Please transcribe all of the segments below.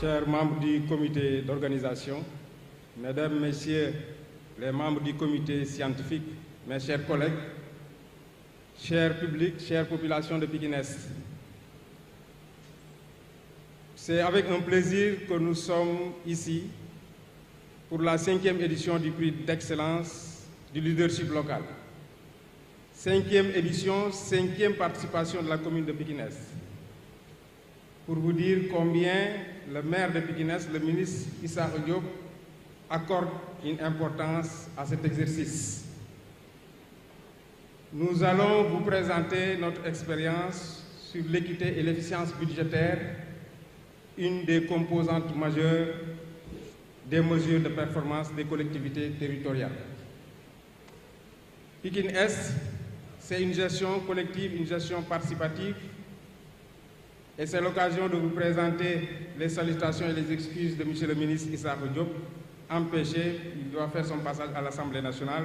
chers membres du comité d'organisation, mesdames, messieurs les membres du comité scientifique, mes chers collègues, chers publics, chères populations de Pikine-Est. C'est avec un plaisir que nous sommes ici pour la 5e édition du prix d'excellence du leadership local. 5e édition, 5e participation de la commune de Pikine-Est. Pour vous dire combien le maire de Pikine-Est, le ministre Issa Diop, accorde une importance à cet exercice. Nous allons vous présenter notre expérience sur l'équité et l'efficience budgétaire, une des composantes majeures des mesures de performance des collectivités territoriales. Pikine-Est, c'est une gestion collective, une gestion participative, et c'est l'occasion de vous présenter les salutations et les excuses de M. le ministre Issa Diop, empêché, il doit faire son passage à l'Assemblée nationale,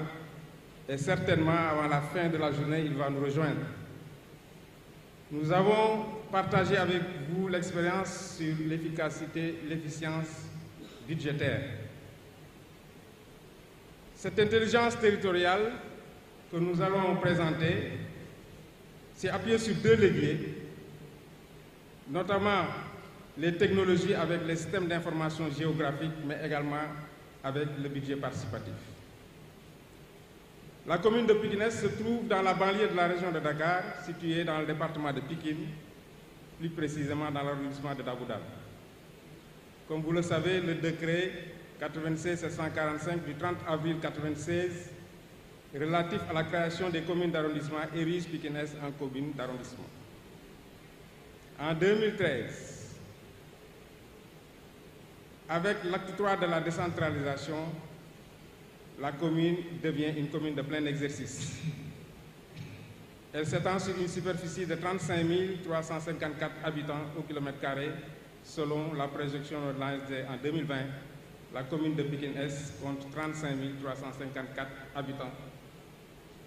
et certainement avant la fin de la journée, il va nous rejoindre. Nous avons partagé avec vous l'expérience sur l'efficacité, l'efficience budgétaire. Cette intelligence territoriale que nous allons présenter s'est appuyée sur 2 leviers, notamment les technologies avec les systèmes d'information géographique, mais également avec le budget participatif. La commune de Pikine-Est se trouve dans la banlieue de la région de Dakar, située dans le département de Pikine, plus précisément dans l'arrondissement de Daboudane. Comme vous le savez, le décret 96-745 du 30 avril 1996 relatif à la création des communes d'arrondissement érige Pikine-Est en commune d'arrondissement. En 2013, avec l'acte 3 de la décentralisation, la commune devient une commune de plein exercice. Elle s'étend sur une superficie de 35 354 habitants au kilomètre carré, selon la projection de l'ANSD en 2020. La commune de Pikine-Est compte 35 354 habitants,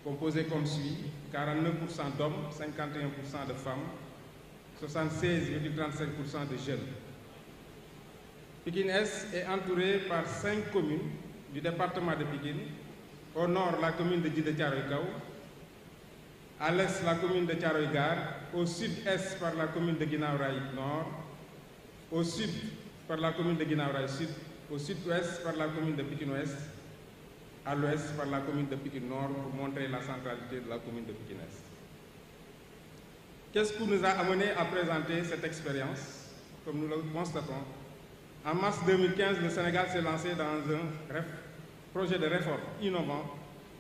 composés comme suit: 49% d'hommes, 51% de femmes, 76,35% de jeunes. Pikine-Est est entouré par 5 communes du département de Pikine. Au nord, la commune de Djidé Thiaroye-Kao, à l'est, la commune de Thiaroye-Gare, au sud-est par la commune de Guinaw Rail Nord, au sud par la commune de Guinaw Rail Sud, au sud-ouest par la commune de Pikine-Ouest, à l'ouest par la commune de Pikine Nord, pour montrer la centralité de la commune de Pikine-Est. Qu'est-ce qui nous a amené à présenter cette expérience? Comme nous le constatons, en mars 2015, le Sénégal s'est lancé dans un projet de réforme innovant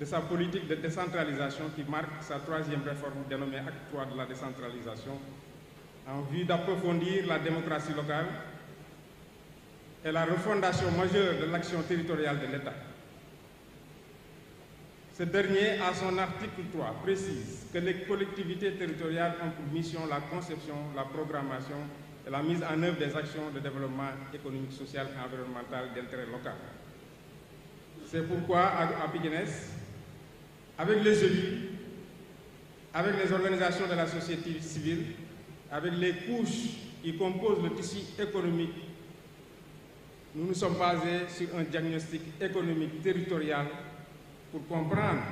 de sa politique de décentralisation qui marque sa 3e réforme dénommée Acte 3 de la décentralisation, en vue d'approfondir la démocratie locale et la refondation majeure de l'action territoriale de l'État. Ce dernier, à son article 3, précise que les collectivités territoriales ont pour mission la conception, la programmation et la mise en œuvre des actions de développement économique, social et environnemental d'intérêt local. C'est pourquoi, à Pikine-Est, avec les élus, avec les organisations de la société civile, avec les couches qui composent le tissu économique, nous nous sommes basés sur un diagnostic économique territorial pour comprendre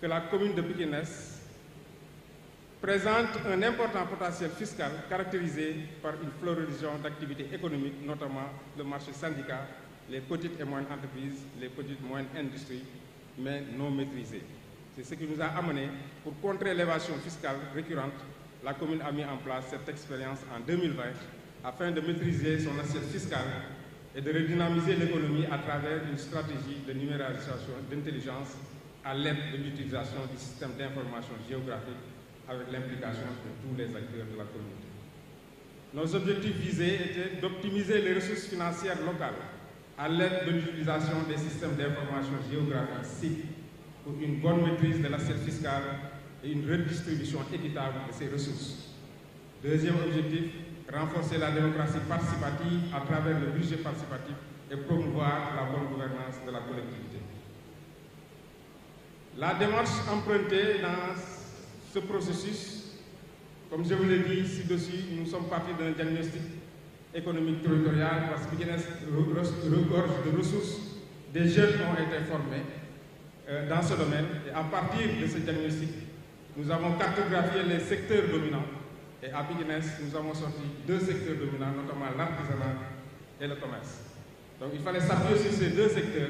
que la commune de Pikine-Est présente un important potentiel fiscal caractérisé par une floraison d'activités économiques, notamment le marché syndicat, les petites et moyennes entreprises, les petites et moyennes industries, mais non maîtrisées. C'est ce qui nous a amené, pour contrer l'évasion fiscale récurrente, la commune a mis en place cette expérience en 2020 afin de maîtriser son assiette fiscale et de redynamiser l'économie à travers une stratégie de numérisation d'intelligence à l'aide de l'utilisation du système d'information géographique avec l'implication de tous les acteurs de la communauté. Nos objectifs visés étaient d'optimiser les ressources financières locales à l'aide de l'utilisation des systèmes d'information géographique SIG pour une bonne maîtrise de l'assiette fiscale et une redistribution équitable de ces ressources. Deuxième objectif, renforcer la démocratie participative à travers le budget participatif et promouvoir la bonne gouvernance de la collectivité. La démarche empruntée dans ce processus, comme je vous l'ai dit ci-dessus, nous sommes partis d'un diagnostic économique territoriale, parce que Pikine regorge de ressources. Des jeunes ont été formés dans ce domaine. Et à partir de ce diagnostic, nous avons cartographié les secteurs dominants. Et à Pikine, nous avons sorti 2 secteurs dominants, notamment l'artisanat et le commerce. Donc il fallait s'appuyer sur ces 2 secteurs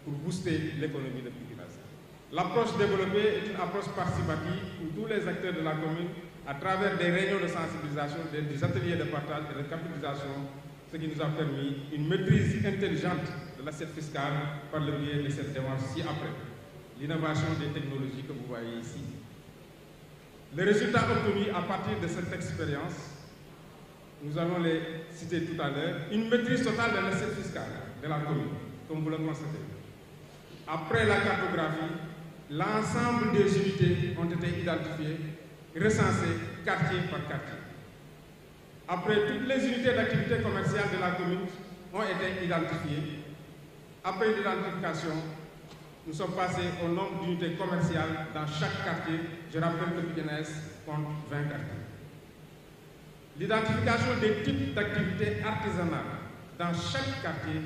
pour booster l'économie de Pikine. L'approche développée est une approche participative où tous les acteurs de la commune, à travers des réunions de sensibilisation, des ateliers de partage et de capitalisation, ce qui nous a permis une maîtrise intelligente de l'assiette fiscale par le biais de cette démarche ci-après. L'innovation des technologies que vous voyez ici. Les résultats obtenus à partir de cette expérience, nous allons les citer tout à l'heure. Une maîtrise totale de l'assiette fiscale de la commune, comme vous le constatez. Après la cartographie, l'ensemble des unités ont été identifiées, recensées quartier par quartier. Après, toutes les unités d'activité commerciale de la commune ont été identifiées. Après l'identification, nous sommes passés au nombre d'unités commerciales dans chaque quartier. Je rappelle que Pikine compte 20 quartiers. L'identification des types d'activités artisanales dans chaque quartier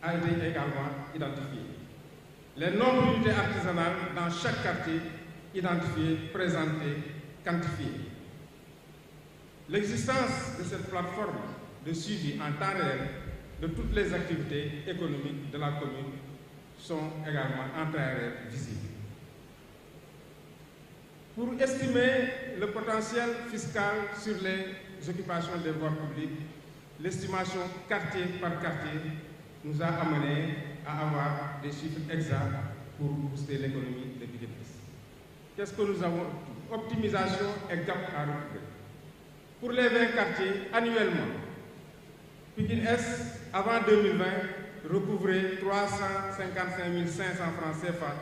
a été également identifiée. Les nombres d'unités artisanales dans chaque quartier identifiées, présentées, quantifiées. L'existence de cette plateforme de suivi en temps réel de toutes les activités économiques de la commune sont également en temps réel visibles. Pour estimer le potentiel fiscal sur les occupations des voies publiques, l'estimation quartier par quartier nous a amené à avoir des chiffres exacts pour booster l'économie de Pikine. Qu'est-ce que nous avons? Optimisation et gap à recouvrer. Pour les 20 quartiers, annuellement, Pikine Est, avant 2020, recouvrait 355 500 francs CFA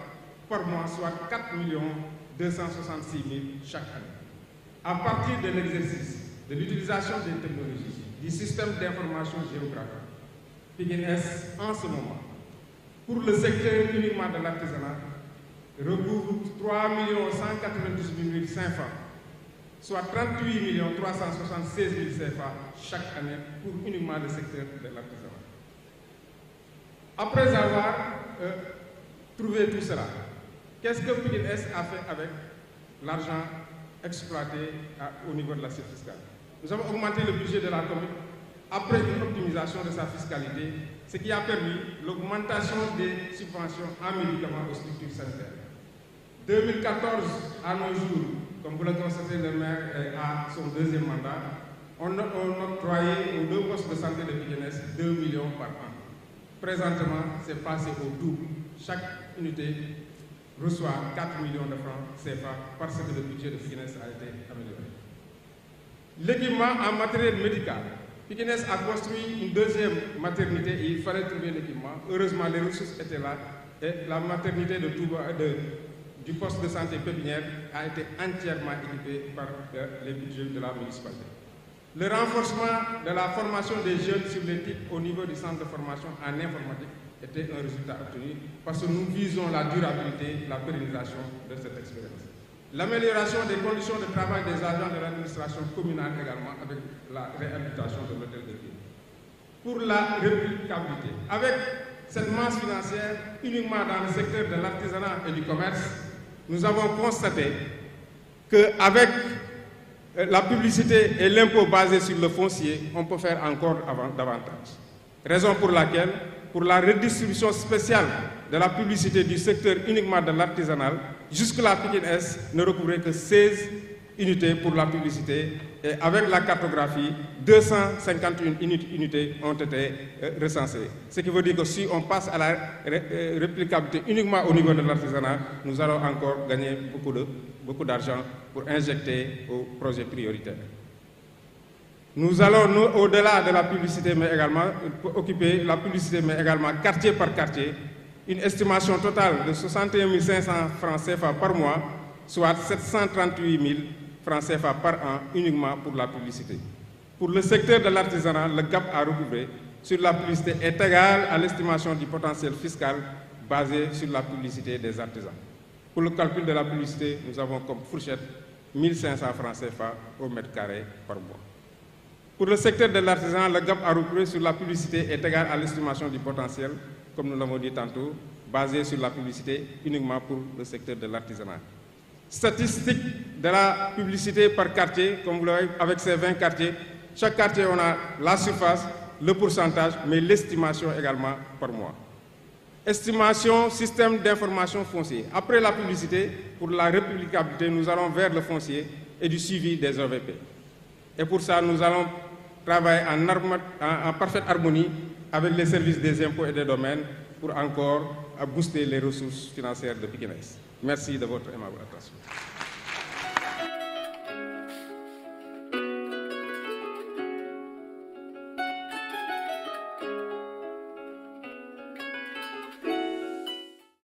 par mois, soit 4 266 000 chaque année. À partir de l'exercice de l'utilisation des technologies, du système d'information géographique, Pikine Est, en ce moment, pour le secteur uniquement de l'artisanat, recouvre 3 198 500, soit 38 376 000 CFA chaque année pour uniquement le secteur de l'artisanat. Après avoir trouvé tout cela, qu'est-ce que Pikine Est a fait avec l'argent exploité au niveau de l'assiette fiscale? Nous avons augmenté le budget de la commune après une optimisation de sa fiscalité, ce qui a permis l'augmentation des subventions en médicaments aux structures sanitaires. 2014 à nos jours, comme vous le constatez, le maire a son 2e mandat, on octroyait aux 2 postes de santé de Pikine Est 2 millions par an. Présentement, c'est passé au double. Chaque unité reçoit 4 millions de francs CFA parce que le budget de Pikine Est a été amélioré. L'équipement en matériel médical. Pikine Est a construit une 2e maternité et il fallait trouver l'équipement. Heureusement, les ressources étaient là et la maternité du poste de santé pépinière a été entièrement équipée par les budgets de la municipalité. Le renforcement de la formation des jeunes sur les types au niveau du centre de formation en informatique était un résultat obtenu parce que nous visons la durabilité, la pérennisation de cette expérience. L'amélioration des conditions de travail des agents de l'administration communale également avec la réhabilitation de l'hôtel de ville. Pour la réplicabilité, avec cette masse financière uniquement dans le secteur de l'artisanat et du commerce, nous avons constaté qu'avec la publicité et l'impôt basé sur le foncier, on peut faire encore davantage. Raison pour laquelle, pour la redistribution spéciale de la publicité du secteur uniquement de l'artisanal, jusque-là, Pikine Est ne recouvrait que 16 unités pour la publicité et avec la cartographie, 251 unités ont été recensées. Ce qui veut dire que si on passe à la réplicabilité uniquement au niveau de l'artisanat, nous allons encore gagner beaucoup d'argent pour injecter aux projets prioritaires. Nous allons, au-delà de la publicité, mais également occuper la publicité, mais également quartier par quartier, une estimation totale de 61 500 francs CFA par mois, soit 738 000 francs CFA par an uniquement pour la publicité. Pour le secteur de l'artisanat, le gap à recouvrer sur la publicité est égal à l'estimation du potentiel fiscal basé sur la publicité des artisans. Pour le calcul de la publicité, nous avons comme fourchette 1 500 francs CFA au mètre carré par mois. Pour le secteur de l'artisanat, le gap à recouvrir sur la publicité est égal à l'estimation du potentiel, comme nous l'avons dit tantôt, basé sur la publicité uniquement pour le secteur de l'artisanat. Statistique de la publicité par quartier, comme vous le voyez, avec ces 20 quartiers. Chaque quartier, on a la surface, le pourcentage, mais l'estimation également par mois. Estimation, système d'information foncier. Après la publicité, pour la réplicabilité, nous allons vers le foncier et du suivi des OVP. Et pour ça, nous allons travailler en parfaite harmonie avec les services des impôts et des domaines pour encore booster les ressources financières de Pikines. Merci de votre aimable attention.